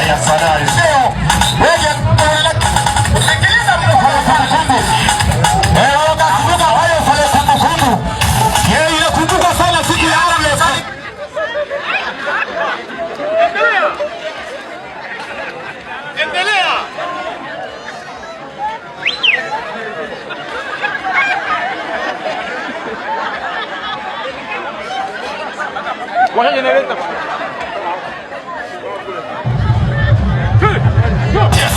Haya sadari. Sio. Wewe usikiliza mtu kwa kumbukumbu. Unakumbuka hayo pale kumbukumbu. Yeye inakumbuka sana siku ya leo. Endelea. Kwa hiyo inaleta Yes.